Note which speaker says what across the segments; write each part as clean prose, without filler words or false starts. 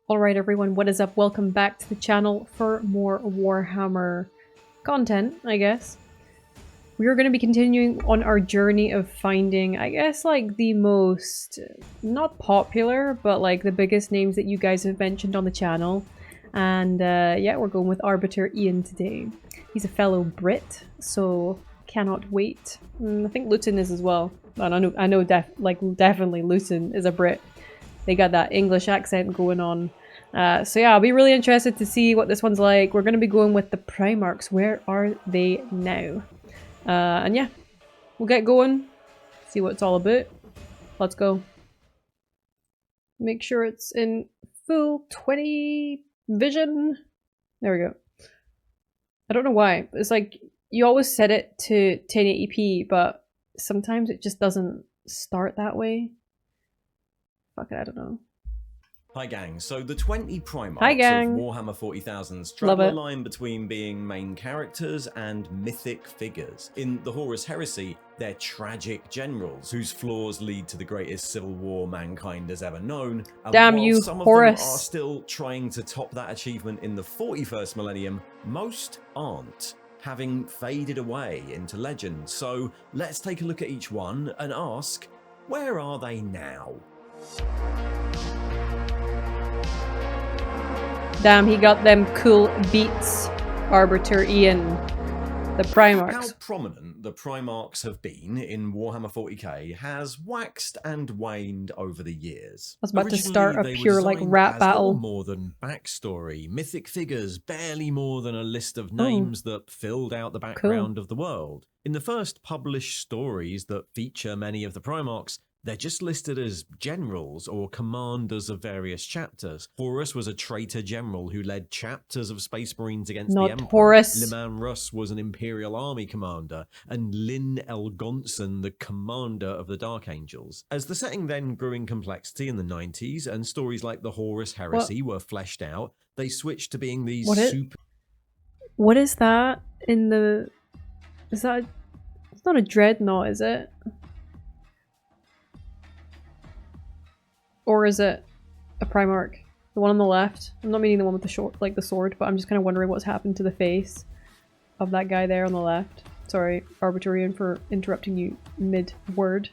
Speaker 1: Alright everyone, what is up? Welcome back to the channel for more Warhammer content, I guess. We are going to be continuing on our journey of finding, I guess, like the most, not popular, but like the biggest names that you guys have mentioned on the channel. And yeah, we're going with Arbiter Ian today. He's a fellow Brit, so cannot wait. I think Luton is as well. And I know definitely Luton is a Brit. They got that English accent going on. So yeah, I'll be really interested to see what this one's like. We're going to be going with the Primarchs. Where are they now? And yeah, we'll get going. See what it's all about. Let's go. Make sure it's in full 20 vision. There we go. I don't know why. It's like, you always set it to 1080p, but sometimes it just doesn't start that way. Fuck it, I don't know.
Speaker 2: Hi gang, so the 20 Primarchs
Speaker 1: of
Speaker 2: Warhammer 40,000 straddle a line between being main characters and mythic figures. In the Horus Heresy, they're tragic generals whose flaws lead to the greatest civil war mankind has ever known. And
Speaker 1: damn
Speaker 2: while
Speaker 1: you,
Speaker 2: some
Speaker 1: Horus.
Speaker 2: of them are still trying to top that achievement in the 41st millennium, most aren't, having faded away into legend. So let's take a look at each one and ask, where are they now?
Speaker 1: Damn, he got them cool beats. Arbiter Ian, the Primarchs.
Speaker 2: How prominent the Primarchs have been in Warhammer 40k has waxed and waned over the years.
Speaker 1: I was about to start a pure like rap battle.
Speaker 2: More than backstory, mythic figures, barely more than a list of names that filled out the background of the world. In the first published stories that feature many of the Primarchs, they're just listed as generals or commanders of various chapters. Horus was a traitor general who led chapters of Space Marines against the Emperor.
Speaker 1: Horus.
Speaker 2: Liman Russ was an Imperial Army commander, and Lyn Elgonson the commander of the Dark Angels. As the setting then grew in complexity in the 90s, and stories like the Horus Heresy were fleshed out, they switched to being these
Speaker 1: What is that in the... Is that... It's not a dreadnought, is it? Or is it a Primarch? The one on the left? I'm not meaning the one with the short, like the sword, but I'm just kind of wondering what's happened to the face of that guy there on the left. Sorry, Arbitor Ian, for interrupting you mid-word.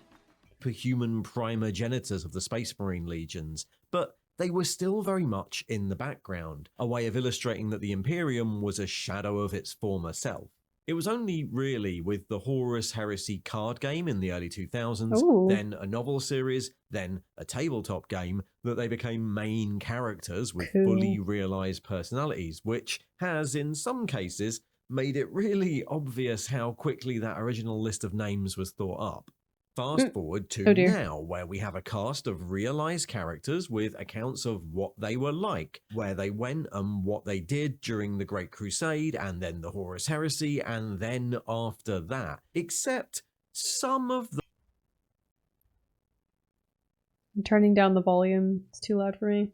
Speaker 2: Human primogenitors of the Space Marine legions, but they were still very much in the background, a way of illustrating that the Imperium was a shadow of its former self. It was only really with the Horus Heresy card game in the early 2000s, then a novel series, then a tabletop game, that they became main characters with fully realized personalities, which has, in some cases, made it really obvious how quickly that original list of names was thought up. Fast forward to now, where we have a cast of realized characters with accounts of what they were like, where they went and what they did during the Great Crusade, and then the Horus Heresy, and then after that. Except some of the...
Speaker 1: I'm turning down the volume. It's too loud for me.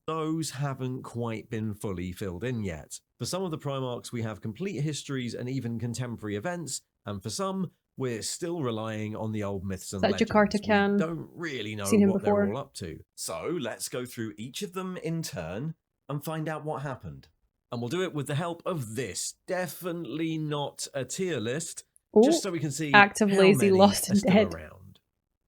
Speaker 2: Those haven't quite been fully filled in yet. For some of the Primarchs, we have complete histories and even contemporary events, and for some, we're still relying on the old myths and legends. We don't really know what they're all up to. So let's go through each of them in turn and find out what happened. And we'll do it with the help of this. Definitely not a tier list, just so we can see
Speaker 1: active, lazy, lost and dead
Speaker 2: around.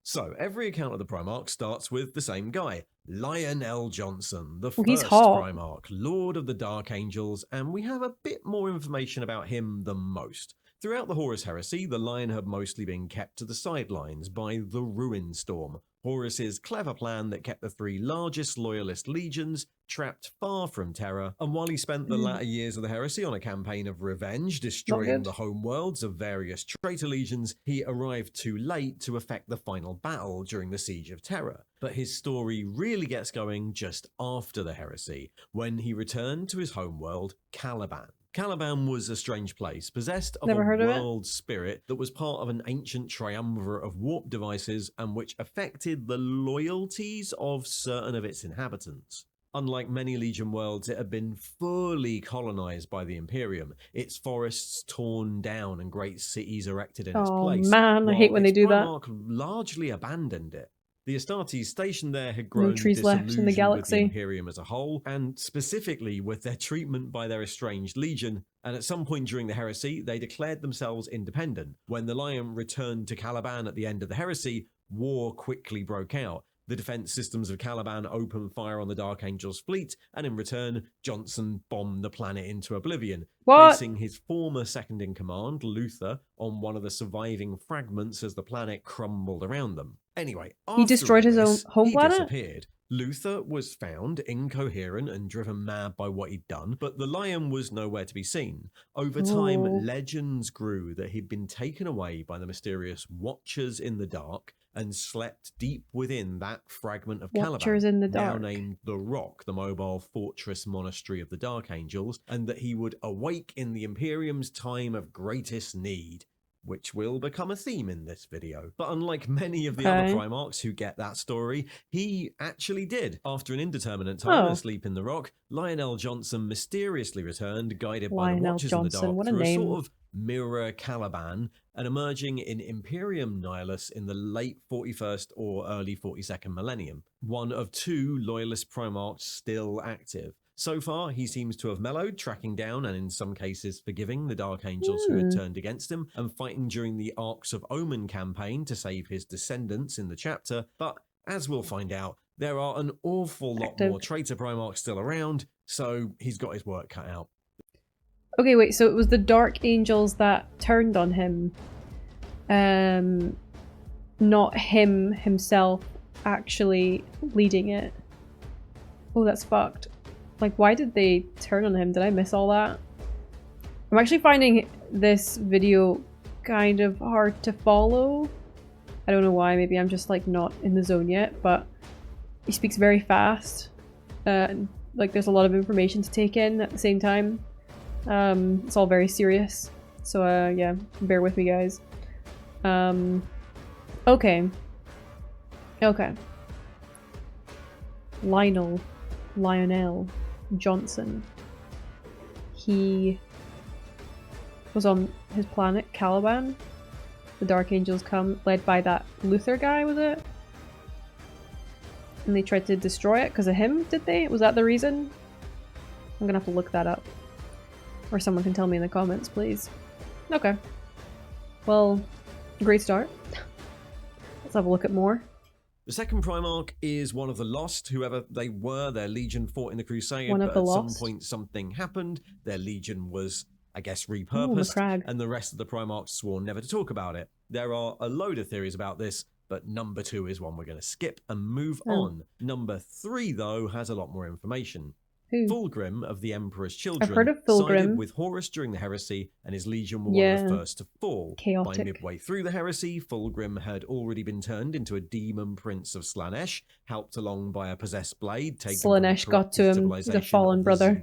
Speaker 2: So, every account of the Primarch starts with the same guy, Lionel Johnson, the first Primarch, Lord of the Dark Angels, and we have a bit more information about him than most. Throughout the Horus Heresy, the Lion had mostly been kept to the sidelines by the Ruin Storm, Horus's clever plan that kept the three largest loyalist legions trapped far from Terra, and while he spent the latter years of the Heresy on a campaign of revenge, destroying the homeworlds of various traitor legions, he arrived too late to effect the final battle during the Siege of Terra. But his story really gets going just after the Heresy, when he returned to his homeworld, Caliban. Caliban was a strange place, possessed of a world spirit that was part of an ancient triumvirate of warp devices and which affected the loyalties of certain of its inhabitants. Unlike many Legion worlds, it had been fully colonized by the Imperium, its forests torn down and great cities erected in its place.
Speaker 1: Oh man, I hate when they do that.
Speaker 2: Primarch largely abandoned it. The Astartes stationed there had
Speaker 1: No
Speaker 2: grown
Speaker 1: trees left in the
Speaker 2: disillusioned with the
Speaker 1: galaxy.
Speaker 2: Imperium as a whole, and specifically with their treatment by their estranged legion, and at some point during the heresy, they declared themselves independent. When the Lion returned to Caliban at the end of the heresy, war quickly broke out. The defense systems of Caliban opened fire on the Dark Angel's fleet, and in return, Johnson bombed the planet into oblivion, placing his former second-in-command, Luther, on one of the surviving fragments as the planet crumbled around them. Anyway, after
Speaker 1: he destroyed his own home planet?
Speaker 2: He disappeared. Luther was found incoherent and driven mad by what he'd done, but the Lion was nowhere to be seen. Over time, legends grew that he'd been taken away by the mysterious Watchers in the Dark and slept deep within that fragment of
Speaker 1: Watchers
Speaker 2: Caliban,
Speaker 1: in the Dark,
Speaker 2: now named the Rock, the mobile fortress monastery of the Dark Angels, and that he would awake in the Imperium's time of greatest need, which will become a theme in this video. But unlike many of the other Primarchs who get that story, he actually did. After an indeterminate time asleep in the Rock, Lionel Johnson mysteriously returned, guided by the Watchers in the Dark through a sort of mirror Caliban, and emerging in Imperium Nihilus in the late 41st or early 42nd millennium. One of two loyalist Primarchs still active. So far, he seems to have mellowed, tracking down and in some cases forgiving the Dark Angels who had turned against him, and fighting during the Arcs of Omen campaign to save his descendants in the chapter. But as we'll find out, there are an awful lot more traitor Primarchs still around, so he's got his work cut out.
Speaker 1: Okay, wait, so it was the Dark Angels that turned on him. Not him himself actually leading it. Oh, that's fucked. Like, why did they turn on him? Did I miss all that? I'm actually finding this video kind of hard to follow. I don't know why, maybe I'm just like not in the zone yet, but he speaks very fast. Like there's a lot of information to take in at the same time. It's all very serious. So yeah, bear with me guys. Okay. Lionel Johnson. He was on his planet, Caliban. The Dark Angels come, led by that Luther guy, was it? And they tried to destroy it because of him, did they? Was that the reason? I'm gonna have to look that up. Or someone can tell me in the comments, please. Okay. Well, great start. Let's have a look at more.
Speaker 2: The second Primarch is one of the lost. Whoever they were, their legion fought in the Crusade, but at some point something happened. Their legion was, I guess, repurposed, and the rest of the Primarchs swore never to talk about it. There are a load of theories about this, but number 2 is one we're going to skip and move on. Number 3, though, has a lot more information. Fulgrim of the Emperor's Children sided with Horus during the heresy, and his legion were one of the first to fall. By midway through the heresy, Fulgrim had already been turned into a demon prince of Slaanesh, helped along by a possessed blade taken
Speaker 1: Slaanesh got to him, the fallen brother.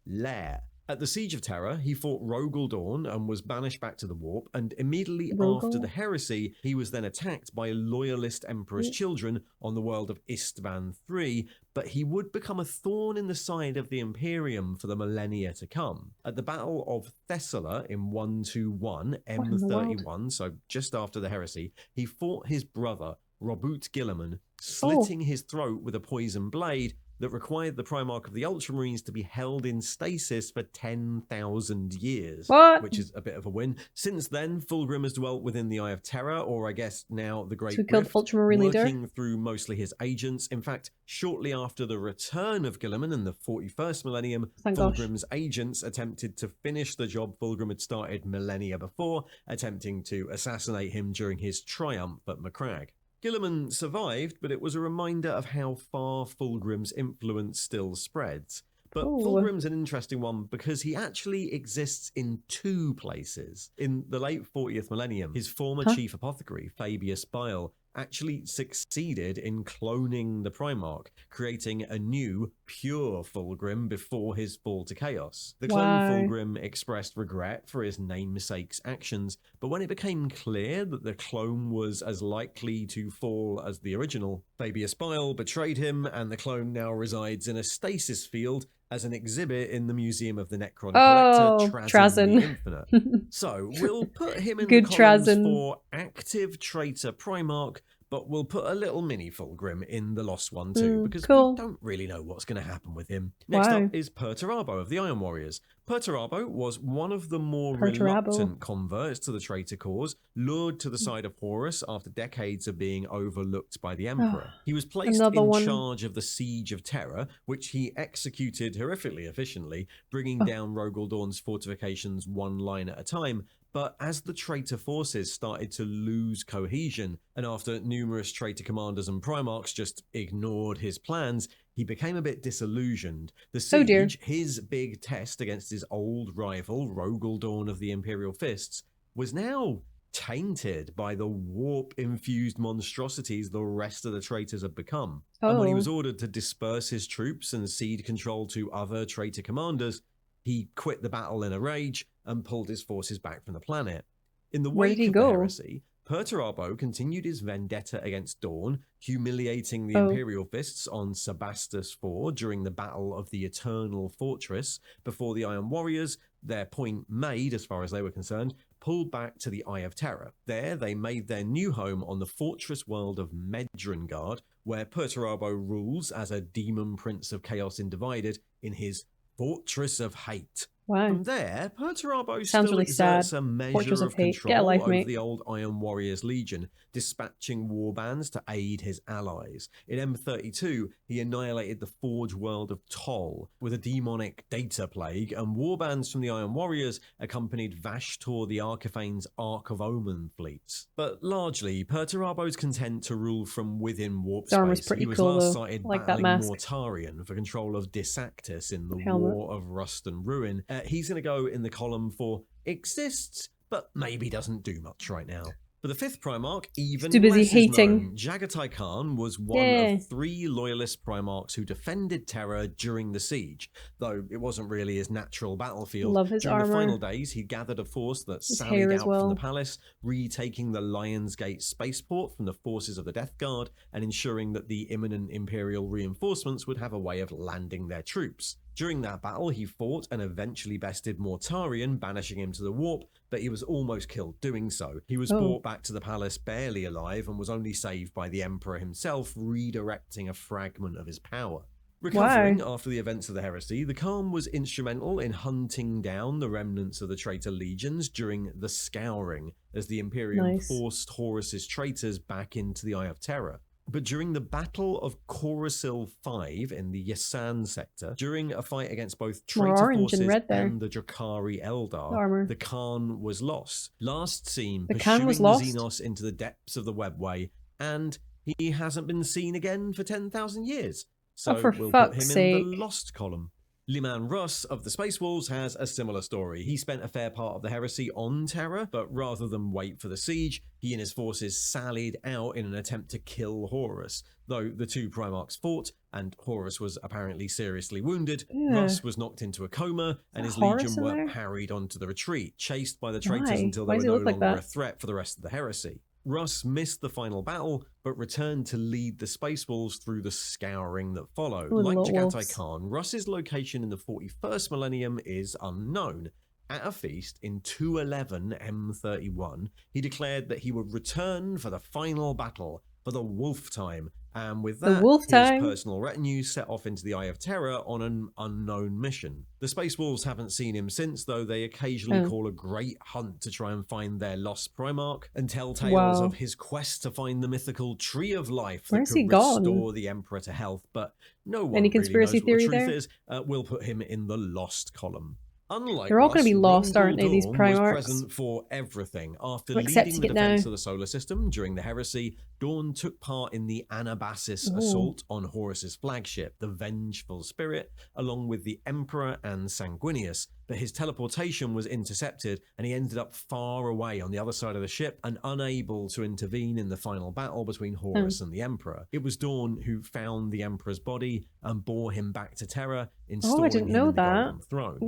Speaker 2: Lair. At the Siege of Terror, he fought Rogel Dawn and was banished back to the Warp, and immediately after the heresy, he was then attacked by loyalist Emperor's children on the world of Istvan III, but he would become a thorn in the side of the Imperium for the millennia to come. At the Battle of Thessala in 121 M31, so just after the heresy, he fought his brother, Robut Guilliman, slitting his throat with a poison blade that required the Primarch of the Ultramarines to be held in stasis for 10,000 years, which is a bit of a win. Since then, Fulgrim has dwelt within the Eye of Terror, or I guess now the Great Rift, working through mostly his agents. In fact, shortly after the return of Guilliman in the 41st millennium, Fulgrim's agents attempted to finish the job Fulgrim had started millennia before, attempting to assassinate him during his triumph at Macragge. Guilliman survived, but it was a reminder of how far Fulgrim's influence still spreads. But Fulgrim's an interesting one because he actually exists in 2 places. In the late 40th millennium, his former chief apothecary, Fabius Bile, actually succeeded in cloning the Primarch, creating a new, pure Fulgrim before his fall to chaos. The clone Fulgrim expressed regret for his namesake's actions, but when it became clear that the clone was as likely to fall as the original, Fabius Bile betrayed him, and the clone now resides in a stasis field as an exhibit in the Museum of the Necron Collector, Trazyn the Infinite. So we'll put him in the columns for active traitor Primarch, but we'll put a little mini Fulgrim in the Lost one too, because we don't really know what's going to happen with him. Next up is Perturabo of the Iron Warriors. Perturabo was one of the more reluctant converts to the traitor cause, lured to the side of Horus after decades of being overlooked by the Emperor. He was placed in charge of the Siege of Terror, which he executed horrifically efficiently, bringing down Rogel Dawn's fortifications one line at a time. But as the traitor forces started to lose cohesion, and after numerous traitor commanders and Primarchs just ignored his plans, he became a bit disillusioned. The siege, his big test against his old rival, Rogel Dawn of the Imperial Fists, was now tainted by the warp-infused monstrosities the rest of the traitors had become. And when he was ordered to disperse his troops and cede control to other traitor commanders, he quit the battle in a rage and pulled his forces back from the planet. In the wake of the heresy, Perturabo continued his vendetta against Dawn, humiliating the Imperial Fists on Sebastus IV during the Battle of the Eternal Fortress, before the Iron Warriors, their point made as far as they were concerned, pulled back to the Eye of Terror. There, they made their new home on the fortress world of Medrengard, where Perturabo rules as a demon prince of chaos undivided in his Fortress of Hate. From there, Perturabo still exerts a measure of control over the old Iron Warriors Legion, dispatching warbands to aid his allies. In M32, he annihilated the Forge world of Toll with a demonic data plague, and warbands from the Iron Warriors accompanied Vashtor the Archiphane's Ark of Omen fleets. But largely, Perturabo's content to rule from within warp space. He was last sighted battling Mortarion for control of Dysactus in the War of Rust and Ruin. He's going to go in the column for exists, but maybe doesn't do much right now. For the fifth Primarch, even
Speaker 1: too busy
Speaker 2: less
Speaker 1: hating.
Speaker 2: Known. Jagatai Khan was one of 3 loyalist Primarchs who defended Terra during the siege, though it wasn't really his natural battlefield.
Speaker 1: Love his
Speaker 2: during
Speaker 1: armor.
Speaker 2: the final days, he gathered a force that sallied out from the palace, retaking the Lionsgate spaceport from the forces of the Death Guard, and ensuring that the imminent Imperial reinforcements would have a way of landing their troops. During that battle, he fought and eventually bested Mortarion, banishing him to the warp, but he was almost killed doing so. He was brought back to the palace barely alive and was only saved by the Emperor himself, redirecting a fragment of his power. Recovering after the events of the heresy, the Khan was instrumental in hunting down the remnants of the traitor legions during the Scouring, as the Imperium forced Horus's traitors back into the Eye of Terror. But during the Battle of Coruscant V in the Yasan sector, during a fight against both traitor forces and the Drakari Eldar, the Khan was lost. Last seen pursuing the Xenos into the depths of the webway, and he hasn't been seen again for 10,000 years. So we'll put him in the lost column. Liman Russ of the Space Wolves has a similar story. He spent a fair part of the heresy on Terra, but rather than wait for the siege, he and his forces sallied out in an attempt to kill Horus. Though the 2 Primarchs fought, and Horus was apparently seriously wounded, Russ was knocked into a coma, and his legion were parried onto the retreat, chased by the traitors until they were no longer a threat for the rest of the heresy. Russ missed the final battle, but returned to lead the Space Wolves through the scouring that followed. Like Jagatai Khan, Russ's location in the 41st millennium is unknown. At a feast in 211 M31, he declared that he would return for the final battle, for the Wolf Time, and with that, his personal retinue set off into the Eye of Terror on an unknown mission. The Space Wolves haven't seen him since, though they occasionally call a great hunt to try and find their lost Primarch, and tell tales of his quest to find the mythical Tree of Life that could restore the Emperor to health, but no one really knows what the truth is. We'll put him in the lost column. Unlike
Speaker 1: they're all going to be lost, aren't they, these Primarchs?
Speaker 2: Was present for everything. After leading the defense of the solar system during the heresy, Dawn took part in the Anabasis assault on Horus's flagship, the Vengeful Spirit, along with the Emperor and Sanguinius, but his teleportation was intercepted and he ended up far away on the other side of the ship and unable to intervene in the final battle between Horus and the Emperor. It was Dawn who found the Emperor's body and bore him back to Terra, installing him in the Golden Throne.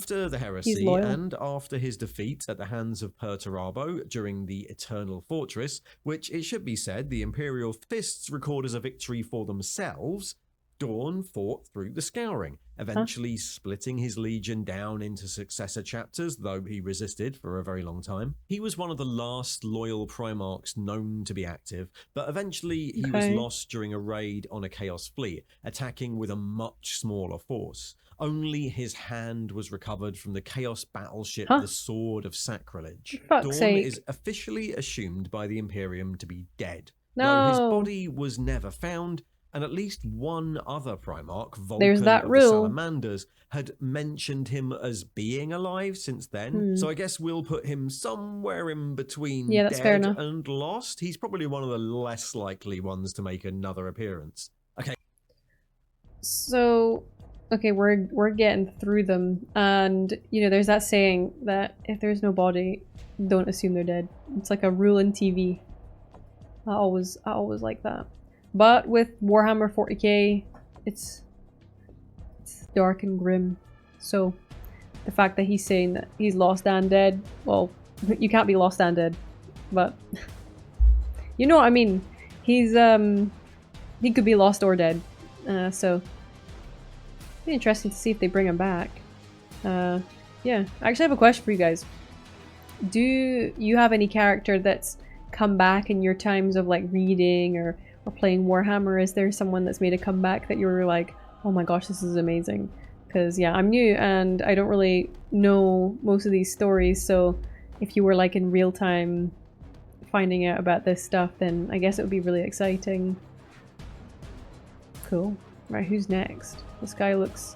Speaker 2: After the heresy and after his defeat at the hands of Perturabo during the Eternal Fortress, which it should be said the Imperial Fists record as a victory for themselves, Dawn fought through the Scouring, eventually splitting his legion down into successor chapters, though he resisted for a very long time. He was one of the last loyal Primarchs known to be active, but eventually he was lost during a raid on a Chaos fleet, attacking with a much smaller force. Only his hand was recovered from the Chaos battleship the Sword of Sacrilege. Dawn is officially assumed by the Imperium to be dead, though his body was never found, and at least one other Primarch, Vulcan of the Salamanders, had mentioned him as being alive since then. So I guess we'll put him somewhere in between dead and lost. He's probably one of the less likely ones to make another appearance. Okay.
Speaker 1: So, okay, we're getting through them, and you know, there's that saying that if there's no body, don't assume they're dead. It's like a rule in TV. I always like that. But with Warhammer 40k, it's dark and grim. So the fact that he's saying that he's lost and dead, well, you can't be lost and dead, but you know what I mean. He's he could be lost or dead. So it'd be interesting to see if they bring him back. Yeah, I actually have a question for you guys. Do you have any character that's come back in your times of like reading or playing Warhammer? Is there someone that's made a comeback that you were like, oh my gosh, this is amazing? Because yeah, I'm new and I don't really know most of these stories, so if you were like in real time finding out about this stuff, then I guess it would be really exciting. Cool. Right, who's next? This guy looks,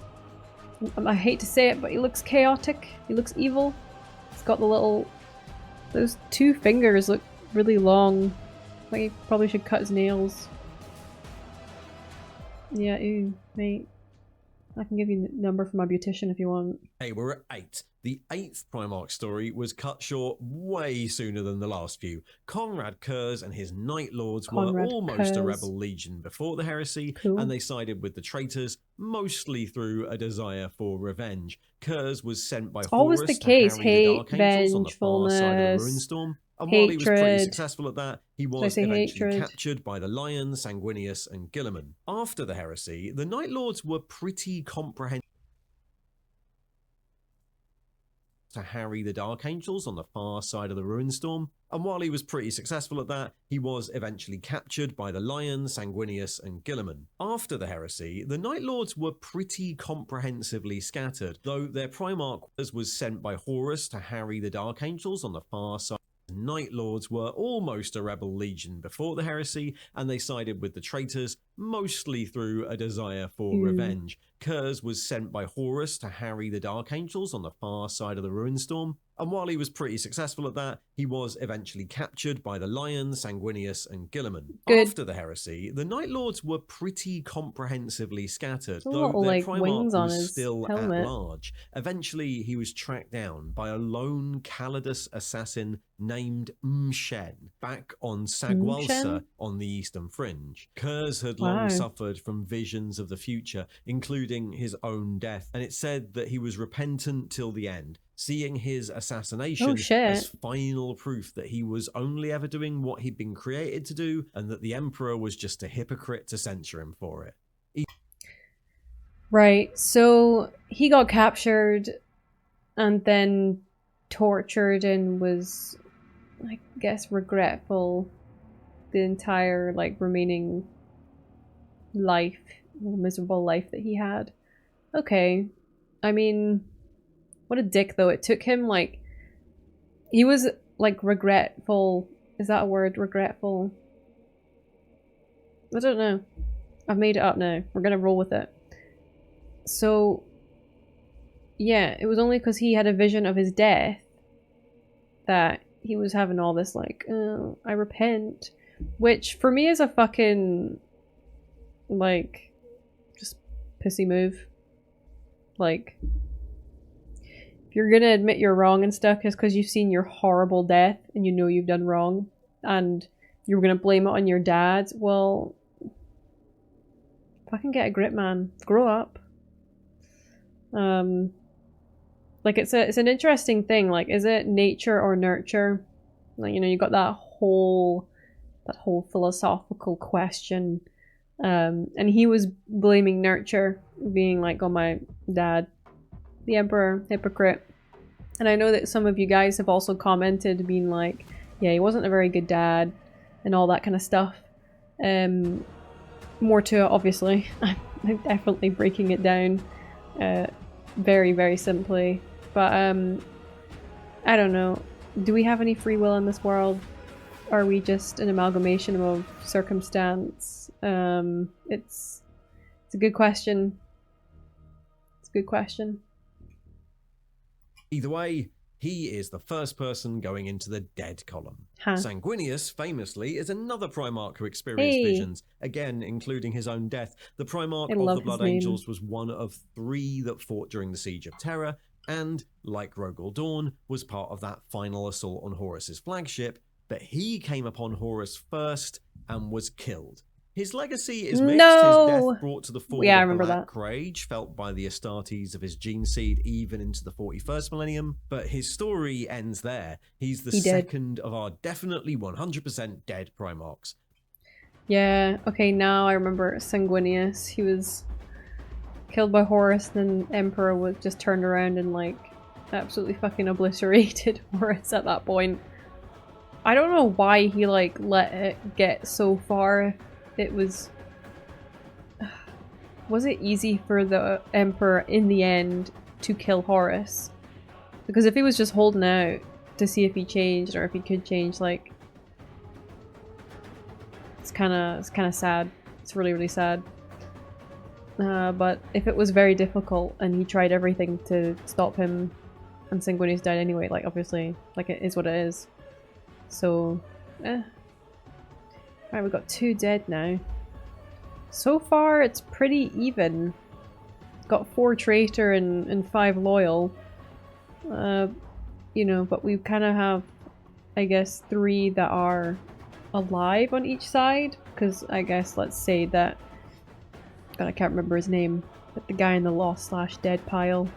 Speaker 1: I hate to say it, but he looks chaotic. He looks evil. He's got the little, those two fingers look really long. Like he probably should cut his nails. Yeah, ooh, mate. I can give you a number for my beautician if you want.
Speaker 2: Hey, we're at 8. The 8th Primarch story was cut short way sooner than the last few. Konrad Curze and his Night Lords were almost a rebel legion before the heresy, and they sided with the traitors, mostly through a desire for revenge. Curze was sent by Horus to harry the Dark Angels on the far side of the Ruinstorm. And while he was pretty successful at that, he was eventually captured by the Lion, Sanguinius, and Guilliman. After the heresy, the Night Lords were pretty comprehensive to harry the Dark Angels on the far side of the Ruinstorm. And while he was pretty successful at that, he was eventually captured by the Lion, Sanguinius, and Guilliman. After the heresy, the Night Lords were pretty comprehensively scattered, though their Primarch was sent by Horus to harry the Dark Angels on the far side. Night Lords were almost a rebel legion before the heresy, and they sided with the traitors, mostly through a desire for revenge. Curze was sent by Horus to harry the Dark Angels on the far side of the Ruinstorm. And while he was pretty successful at that, he was eventually captured by the Lion, Sanguinius, and Guilliman. After the heresy, the Night Lords were pretty comprehensively scattered, though their Primarch was still at large. Eventually, he was tracked down by a lone Calidus assassin named Mshen, back on Sagwalsa on the Eastern Fringe. Curze had long suffered from visions of the future, including his own death, and it said that he was repentant till the end, seeing his assassination as final proof that he was only ever doing what he'd been created to do, and that the Emperor was just a hypocrite to censure him for it.
Speaker 1: Right, so he got captured and then tortured and was, I guess, regretful the entire, like, remaining life, miserable life that he had. Okay, I mean, what a dick though. It took him like, he was like regretful. Is that a word? Regretful? I don't know. I've made it up now. We're gonna roll with it. So yeah, it was only because he had a vision of his death that he was having all this like, oh, I repent. Which for me is a fucking like just pissy move. Like, you're gonna admit you're wrong and stuff just because you've seen your horrible death and you know you've done wrong and you're gonna blame it on your dad, well, fucking get a grip, man. Grow up. Like it's an interesting thing. Like, is it nature or nurture? Like, you know, you got that whole philosophical question And he was blaming Nurture, being like, oh, my dad, the Emperor, hypocrite. And I know that some of you guys have also commented being like, yeah, he wasn't a very good dad and all that kind of stuff. More to it, obviously. I'm definitely breaking it down very, very simply. But I don't know. Do we have any free will in this world? Are we just an amalgamation of circumstance? It's a good question. It's a good question.
Speaker 2: Either way, he is the first person going into the dead column.
Speaker 1: Huh.
Speaker 2: Sanguinius, famously, is another Primarch who experienced visions, again including his own death. The Primarch of the Blood Angels was one of 3 that fought during the Siege of Terra, and, like Rogel Dawn, was part of that final assault on Horus's flagship, but he came upon Horus first and was killed. His legacy is mixed. His death brought to the fore the black rage felt by the Astartes of his gene seed even into the 41st millennium, but his story ends there. He's the second of our definitely 100% dead Primarchs.
Speaker 1: Yeah, okay, now I remember Sanguinius. He was killed by Horus, then Emperor was just turned around and like absolutely fucking obliterated Horus at that point. I don't know why he like let it get so far. It was it easy for the Emperor in the end to kill Horus? Because if he was just holding out to see if he changed or if he could change, like it's kind of sad. It's really, really sad. But if it was very difficult and he tried everything to stop him and Sanguinius died anyway, like obviously, like it is what it is. So, Right, we've got 2 dead now. So far, it's pretty even. Got 4 traitor and 5 loyal. You know, but we kind of have, I guess, 3 that are alive on each side. Because I guess, let's say that... God, I can't remember his name. But the guy in the lost/dead pile.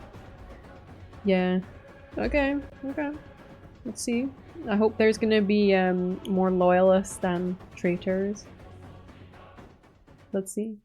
Speaker 1: Yeah. Okay, okay. Let's see. I hope there's gonna be more loyalists than traitors. Let's see.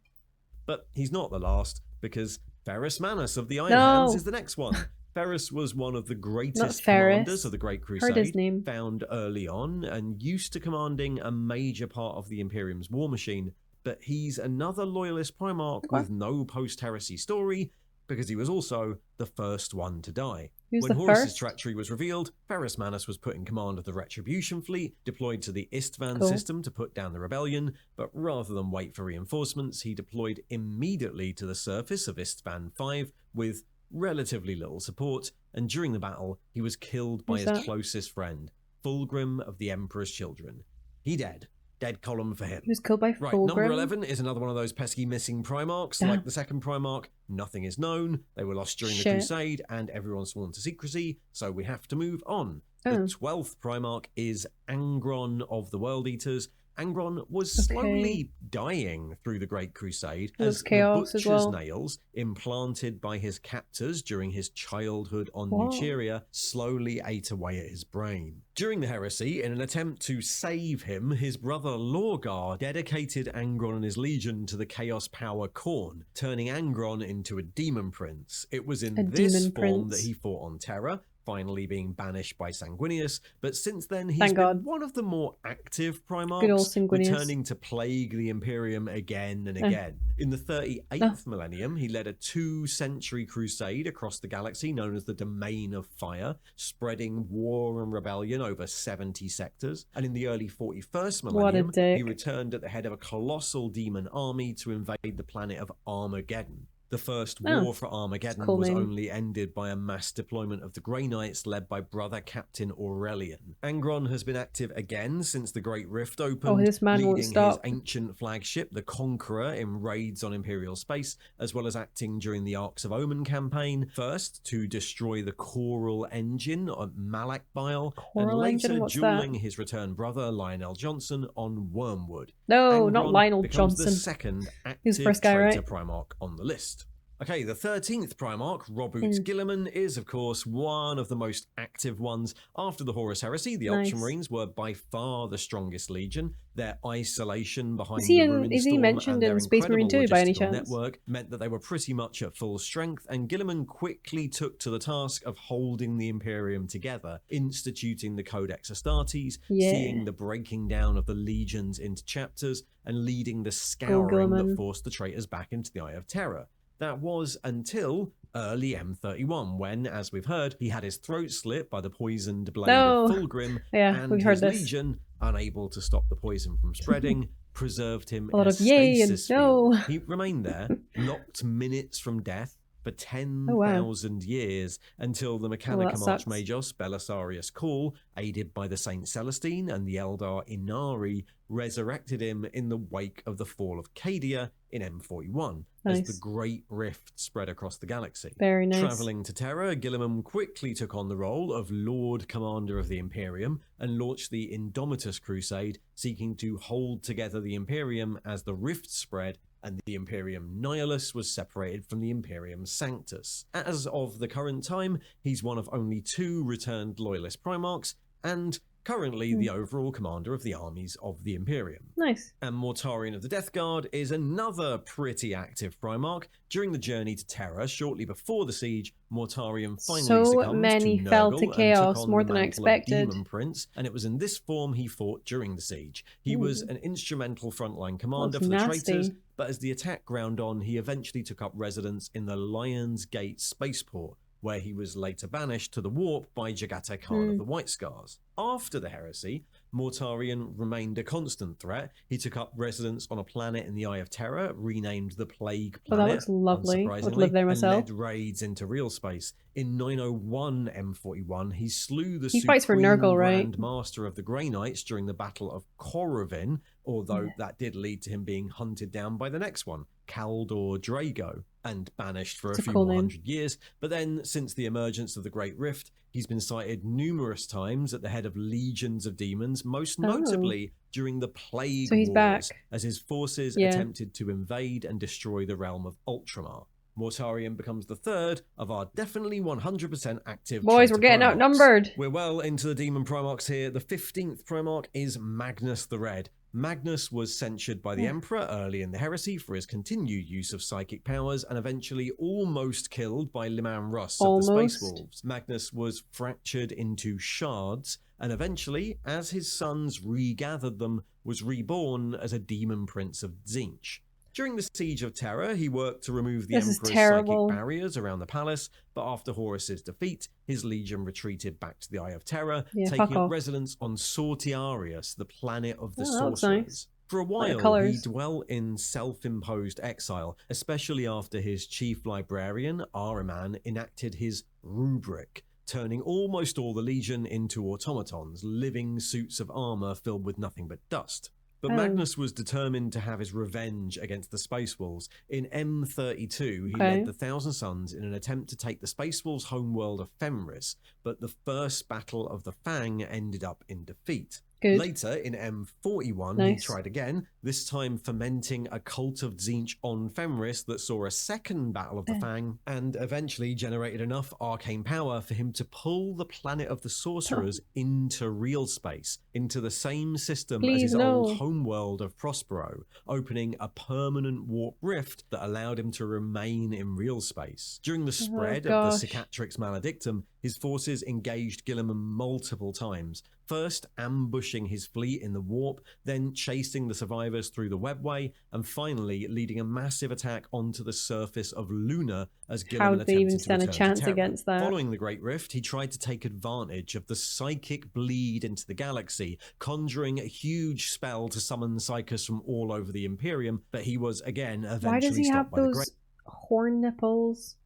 Speaker 2: But he's not the last, because Ferrus Manus of the Iron Hands is the next one. Ferrus was one of the greatest commanders of the Great Crusade,
Speaker 1: heard his name.
Speaker 2: Found early on and used to commanding a major part of the Imperium's war machine, but he's another loyalist Primarch with no post-heresy story, because he was also the first one to die. When Horus's treachery was revealed, Ferrus Manus was put in command of the Retribution Fleet, deployed to the Istvan system to put down the rebellion, but rather than wait for reinforcements, he deployed immediately to the surface of Istvan 5 with relatively little support, and during the battle, he was killed by his closest friend, Fulgrim of the Emperor's Children. He dead. Dead column for him.
Speaker 1: He was killed by Fulgrim.
Speaker 2: Number 11 is another one of those pesky missing Primarchs. Like the second Primarch, nothing is known. They were lost during the Crusade, and everyone's sworn to secrecy, so we have to move on. The 12th Primarch is Angron of the World Eaters. Angron was slowly dying through the Great Crusade as the butcher's nails implanted by his captors during his childhood on Nuceria slowly ate away at his brain. During the heresy, in an attempt to save him, his brother Lorgar dedicated Angron and his legion to the Chaos Power Khorne, turning Angron into a demon prince. It was in this form that he fought on Terra, finally being banished by Sanguinius, but since then he's been one of the more active Primarchs, returning to plague the Imperium again and again. In the 38th millennium, he led a 2-century crusade across the galaxy known as the Domain of Fire, spreading war and rebellion over 70 sectors. And in the early 41st millennium, he returned at the head of a colossal demon army to invade the planet of Armageddon. The first war for Armageddon was only ended by a mass deployment of the Grey Knights led by brother Captain Aurelian. Angron has been active again since the Great Rift opened, leading his ancient flagship, the Conqueror, in raids on Imperial space, as well as acting during the Arcs of Omen campaign, first to destroy the Choral Engine on Malak Bile, and later dueling his returned brother Lionel Johnson on Wormwood.
Speaker 1: No, Angron not Lionel
Speaker 2: becomes
Speaker 1: Johnson.
Speaker 2: The second active traitor Primarch on the list. Okay, the 13th Primarch, Roboute Guilliman, is of course one of the most active ones. After the Horus Heresy, the Ultramarines were by far the strongest legion. Their isolation behind the Ruinstorm and their incredible logistical network meant that they were pretty much at full strength, and Guilliman quickly took to the task of holding the Imperium together, instituting the Codex Astartes, seeing the breaking down of the legions into chapters, and leading the scouring that forced the traitors back into the Eye of Terror. That was until early M31, when, as we've heard, he had his throat slit by the poisoned blade of Fulgrim, and his legion, unable to stop the poison from spreading, preserved him in a stasis field. He remained there, locked minutes from death, for 10,000 years, until the Mechanica Archmagos Belisarius Cawl, aided by the Saint Celestine and the Eldar Inari, resurrected him in the wake of the fall of Cadia in M41, as the Great Rift spread across the galaxy.
Speaker 1: Very nice.
Speaker 2: Travelling to Terra, Guilliman quickly took on the role of Lord Commander of the Imperium and launched the Indomitus Crusade, seeking to hold together the Imperium as the Rift spread and the Imperium Nihilus was separated from the Imperium Sanctus. As of the current time, he's one of only 2 returned Loyalist Primarchs, and currently the overall commander of the armies of the Imperium.
Speaker 1: Nice.
Speaker 2: And Mortarion of the Death Guard is another pretty active Primarch. During the journey to Terra, shortly before the siege, Mortarion finally succumbed to
Speaker 1: fell to chaos,
Speaker 2: and took on
Speaker 1: more
Speaker 2: the
Speaker 1: than I
Speaker 2: mantle of
Speaker 1: expected.
Speaker 2: Demon Prince, and it was in this form he fought during the siege. He was an instrumental frontline commander for the traitors, but as the attack ground on, he eventually took up residence in the Lion's Gate spaceport, where he was later banished to the warp by Jagate Khan of the White Scars. After the heresy, Mortarion remained a constant threat. He took up residence on a planet in the Eye of Terror, renamed the Plague Planet,
Speaker 1: that looks lovely. I would live there myself.
Speaker 2: And led raids into real space. In 901 M41, he slew the
Speaker 1: Grand
Speaker 2: Master of the Grey Knights during the Battle of Korovin, although that did lead to him being hunted down by the next one, Kaldor Drago, and banished for a few more hundred years. But then, since the emergence of the Great Rift, he's been cited numerous times at the head of legions of demons, most notably during the Plague Wars, as his forces attempted to invade and destroy the realm of Ultramar. Mortarion becomes the 3rd of our definitely 100% active
Speaker 1: Boys, we're getting outnumbered.
Speaker 2: We're well into the Demon Primarchs here. The 15th Primarch is Magnus the Red. Magnus was censured by the Emperor early in the heresy for his continued use of psychic powers, and eventually almost killed by Liman Russ of the Space Wolves. Magnus was fractured into shards, and eventually, as his sons regathered them, was reborn as a Demon Prince of Tzeentch. During the Siege of Terra, he worked to remove the Emperor's psychic barriers around the palace, but after Horus's defeat, his legion retreated back to the Eye of Terror, taking up residence on Sortiarius, the planet of the sorcerers. For a while, he dwelt in self-imposed exile, especially after his chief librarian, Ahriman, enacted his rubric, turning almost all the legion into automatons, living suits of armor filled with nothing but dust. But Magnus was determined to have his revenge against the Space Wolves. In M32, he led the Thousand Sons in an attempt to take the Space Wolves' homeworld of Fenris, but the first battle of the Fang ended up in defeat. Later, in M41, he tried again, this time fomenting a cult of Tzeentch on Fenris that saw a second battle of the Fang, and eventually generated enough arcane power for him to pull the planet of the sorcerers into real space, into the same system as his old homeworld of Prospero, opening a permanent warp rift that allowed him to remain in real space. During the spread of the Cicatrix Maledictum, his forces engaged Guilliman multiple times, first ambushing his fleet in the warp, then chasing the survivors through the webway, and finally leading a massive attack onto the surface of Luna as Guilliman attempted to return to Terra. Following the Great Rift, he tried to take advantage of the psychic bleed into the galaxy, conjuring a huge spell to summon psychers from all over the Imperium, but he was again eventually stopped by the Great...
Speaker 1: horn nipples?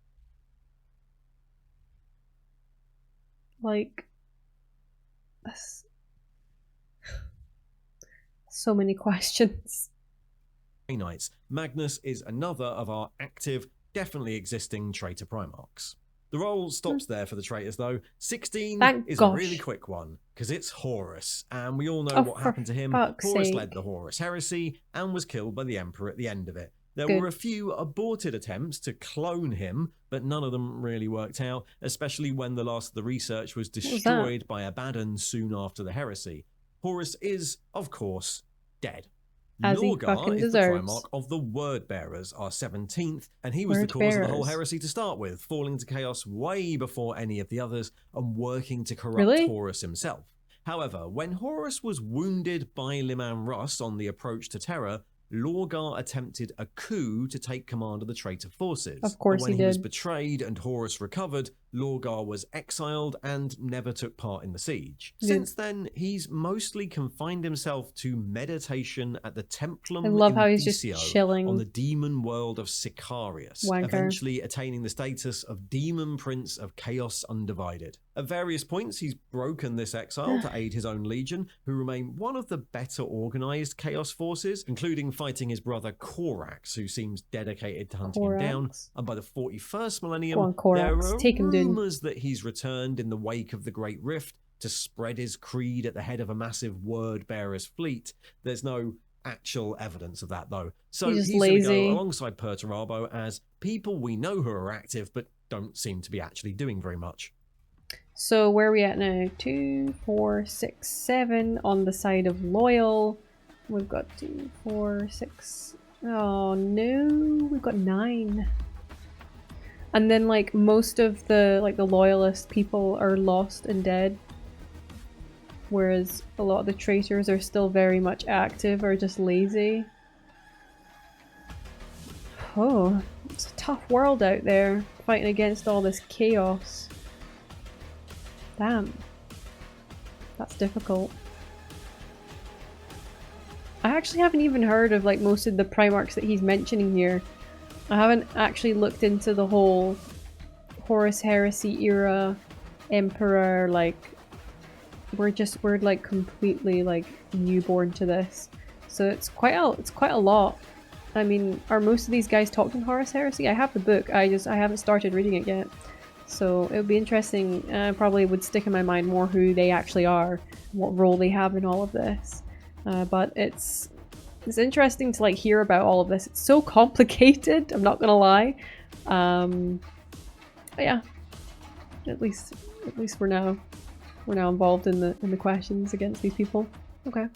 Speaker 1: Like... so many questions.
Speaker 2: Knights. Magnus is another of our active, definitely existing traitor Primarchs. The roll stops there for the traitors though. 16 is a really quick one, because it's Horus, and we all know what happened to him. Horus led the Horus Heresy, and was killed by the Emperor at the end of it. There were a few aborted attempts to clone him, but none of them really worked out, especially when the last of the research was destroyed by Abaddon soon after the heresy. Horus is, of course, dead.
Speaker 1: As he fucking
Speaker 2: is
Speaker 1: deserves.
Speaker 2: the Primarch of the Word Bearers, our 17th, and he was the cause of the whole heresy to start with, falling into chaos way before any of the others and working to corrupt Horus himself. However, when Horus was wounded by Liman Russ on the approach to Terra, Lorgar attempted a coup to take command of the traitor forces.
Speaker 1: Of course
Speaker 2: when
Speaker 1: he did.
Speaker 2: Was betrayed and Horus recovered, Lorgar was exiled and never took part in the siege. Since then, he's mostly confined himself to meditation at the Templum
Speaker 1: I love how he's just chilling
Speaker 2: on the demon world of Sicarius, eventually attaining the status of Demon Prince of Chaos Undivided. At various points, he's broken this exile to aid his own legion, who remain one of the better organized Chaos forces, including fighting his brother Korax, who seems dedicated to hunting him down. And by the 41st millennium, there are rumors that he's returned in the wake of the Great Rift to spread his creed at the head of a massive Word Bearers fleet. There's no actual evidence of that, though. So he's going to go alongside Perturabo as people we know who are active, but don't seem to be actually doing very much.
Speaker 1: So where are we at now? 2, 4, 6, 7 on the side of loyal. We've got 2, 4, 6. Oh no, we've got 9. And then like most of the loyalist people are lost and dead. Whereas a lot of the traitors are still very much active or just lazy. Oh, it's a tough world out there, fighting against all this chaos. Damn. That's difficult. I actually haven't even heard of like most of the Primarchs that he's mentioning here. I haven't actually looked into the whole Horus Heresy era Emperor, like we're like completely like newborn to this. So it's quite a lot. I mean, are most of these guys talking Horus Heresy? I have the book, I haven't started reading it yet. So it would be interesting, probably would stick in my mind more who they actually are, what role they have in all of this. But it's interesting to like hear about all of this. It's so complicated, I'm not gonna lie. But yeah, at least we're now involved in the questions against these people. Okay.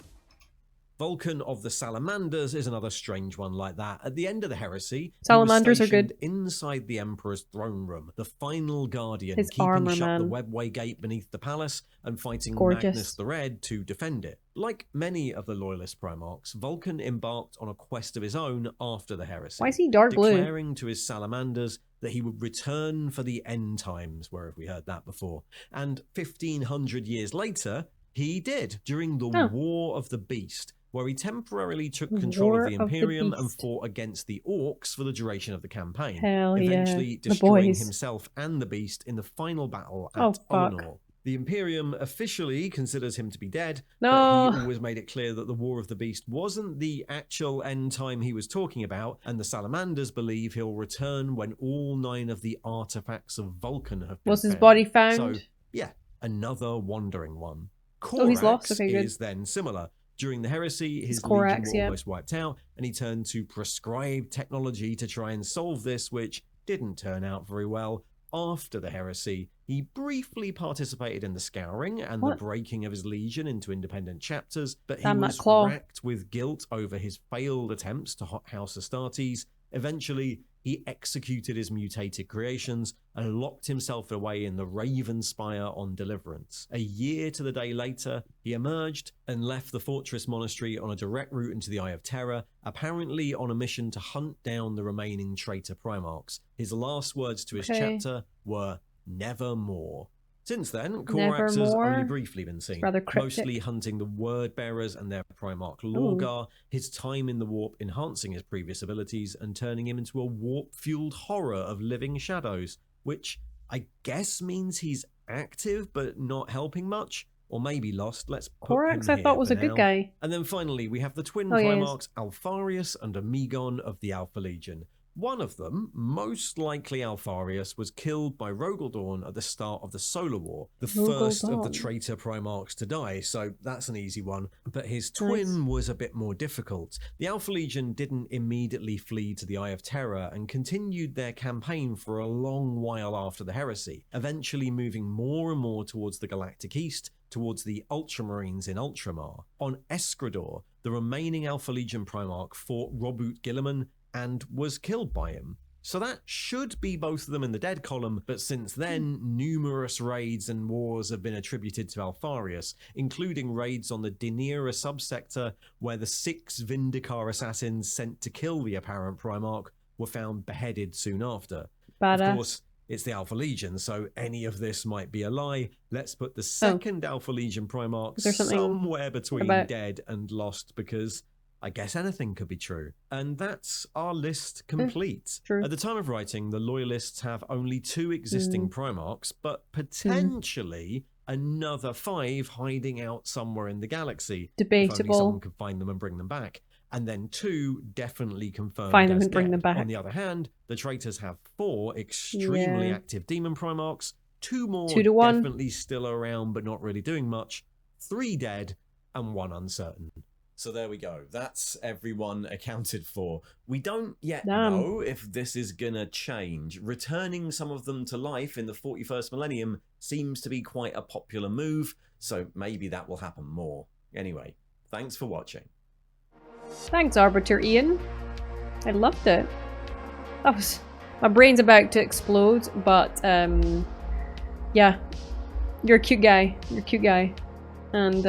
Speaker 2: Vulcan of the Salamanders is another strange one like that. At the end of the heresy,
Speaker 1: Salamanders
Speaker 2: he was
Speaker 1: are good.
Speaker 2: Inside the Emperor's throne room, the final guardian,
Speaker 1: his
Speaker 2: keeping
Speaker 1: armor,
Speaker 2: shut
Speaker 1: man.
Speaker 2: the webway gate beneath the palace and fighting
Speaker 1: Gorgeous.
Speaker 2: Magnus the Red to defend it. Like many of the loyalist Primarchs, Vulcan embarked on a quest of his own after the heresy.
Speaker 1: Why is he dark blue?
Speaker 2: Declaring to his Salamanders that he would return for the end times. Where have we heard that before? And 1500 years later, he did, during the War of the Beast, where he temporarily took control of the Imperium and fought against the Orcs for the duration of the campaign, eventually destroying himself and the Beast in the final battle at Olenor. The Imperium officially considers him to be dead, but he always made it clear that the War of the Beast wasn't the actual end time he was talking about, and the Salamanders believe he'll return when all 9 of the artifacts of Vulcan have been
Speaker 1: Was his body found?
Speaker 2: So, yeah, another wandering one.
Speaker 1: He's lost. Okay, good.
Speaker 2: Is then similar. During the heresy, his legion were almost wiped out, and he turned to prescribed technology to try and solve this, which didn't turn out very well. After the heresy, he briefly participated in the scouring and the breaking of his legion into independent chapters, but he was racked with guilt over his failed attempts to House Astartes. Eventually, he executed his mutated creations and locked himself away in the Raven Spire on Deliverance. A year to the day later, he emerged and left the Fortress Monastery on a direct route into the Eye of Terror, apparently on a mission to hunt down the remaining traitor Primarchs. His last words to his chapter were, "Nevermore." Since then, Korax has only briefly been seen, mostly hunting the Word Bearers and their Primarch Lorgar, his time in the Warp enhancing his previous abilities and turning him into a warp-fueled horror of living shadows, which I guess means he's active but not helping much, or maybe lost. Let's put
Speaker 1: Korax,
Speaker 2: him
Speaker 1: I thought was a good guy.
Speaker 2: And then finally, we have the twin Primarchs Alfarius and Amigon of the Alpha Legion. One of them, most likely Alfarius, was killed by Rogaldorn at the start of the Solar War, the first of the traitor Primarchs to die, so that's an easy one. But his twin was a bit more difficult. The Alpha Legion didn't immediately flee to the Eye of Terror and continued their campaign for a long while after the heresy, eventually moving more and more towards the Galactic East, towards the Ultramarines in Ultramar. On Escrador, the remaining Alpha Legion Primarch fought Robert Guilliman and was killed by him. So that should be both of them in the dead column, but since then, numerous raids and wars have been attributed to Alfarius, including raids on the Dinera subsector, where the 6 Vindicar assassins sent to kill the apparent Primarch were found beheaded soon after.
Speaker 1: Badass.
Speaker 2: Of course, it's the Alpha Legion, so any of this might be a lie. Let's put the second Alpha Legion Primarch somewhere between dead and lost, because I guess anything could be true. And that's our list complete. At the time of writing, the Loyalists have only 2 existing Primarchs, but potentially another 5 hiding out somewhere in the galaxy.
Speaker 1: Debatable.
Speaker 2: If only someone could find them and bring them back. And then 2 definitely confirmed
Speaker 1: find them
Speaker 2: as
Speaker 1: and bring
Speaker 2: dead.
Speaker 1: them back.
Speaker 2: On the other hand, the traitors have 4 extremely active demon Primarchs, 2 more
Speaker 1: 2 to 1.
Speaker 2: definitely still around but not really doing much, 3 dead, and 1 uncertain. So there we go. That's everyone accounted for. We don't yet know if this is gonna change. Returning some of them to life in the 41st millennium seems to be quite a popular move, so maybe that will happen more. Anyway, thanks for watching.
Speaker 1: Thanks, Arbiter Ian. I loved it. That was... my brain's about to explode, but yeah. You're a cute guy. You're a cute guy. And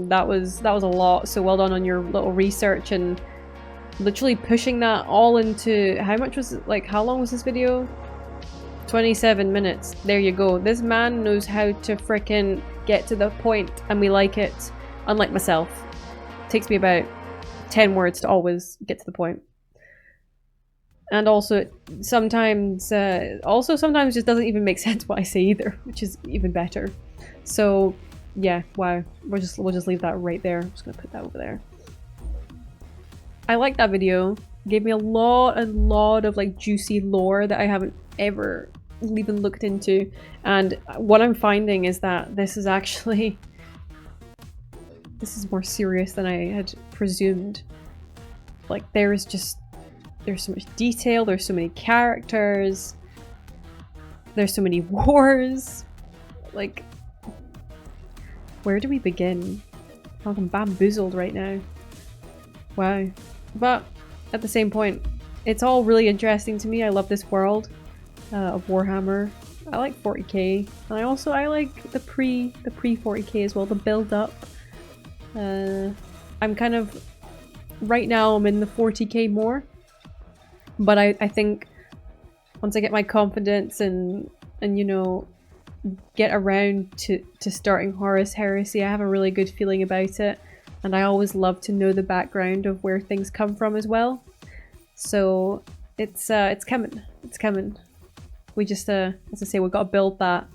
Speaker 1: that was a lot, so well done on your little research and literally pushing that all into... how much was it? Like, how long was this video? 27 minutes. There you go. This man knows how to frickin' get to the point, and we like it. Unlike myself. It takes me about 10 words to always get to the point. And also, sometimes just doesn't even make sense what I say either, which is even better. So... yeah, wow. We'll just leave that right there. I'm just gonna put that over there. I like that video. Gave me a lot of like juicy lore that I haven't ever even looked into. And what I'm finding is that this is actually... this is more serious than I had presumed. Like, there's so much detail, there's so many characters, there's so many wars. Like, where do we begin? I'm bamboozled right now. Wow. But at the same point, it's all really interesting to me. I love this world of Warhammer. I like 40k, and I like the pre 40k as well. The build up. I'm kind of right now. I'm in the 40k more, but I think once I get my confidence and you know, get around to starting Horus Heresy, I have a really good feeling about it, and I always love to know the background of where things come from as well. So it's coming. It's coming. We just as I say, we've got to build that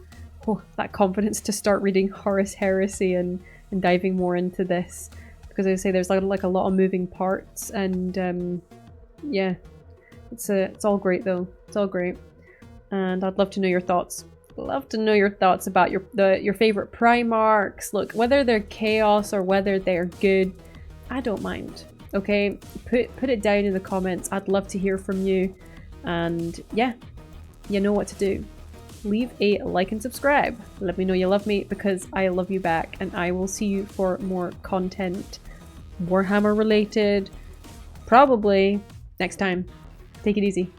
Speaker 1: confidence to start reading Horus Heresy and diving more into this, because as I say, there's like a lot of moving parts, and yeah, it's all great though. It's all great, and I'd love to know your thoughts. Love to know your thoughts about your favorite Primarchs. Look, whether they're chaos or whether they're good, I don't mind. Okay, put it down in the comments. I'd love to hear from you, and yeah, you know what to do. Leave a like and subscribe. Let me know you love me, because I love you back, and I will see you for more content, Warhammer related, probably next time. Take it easy.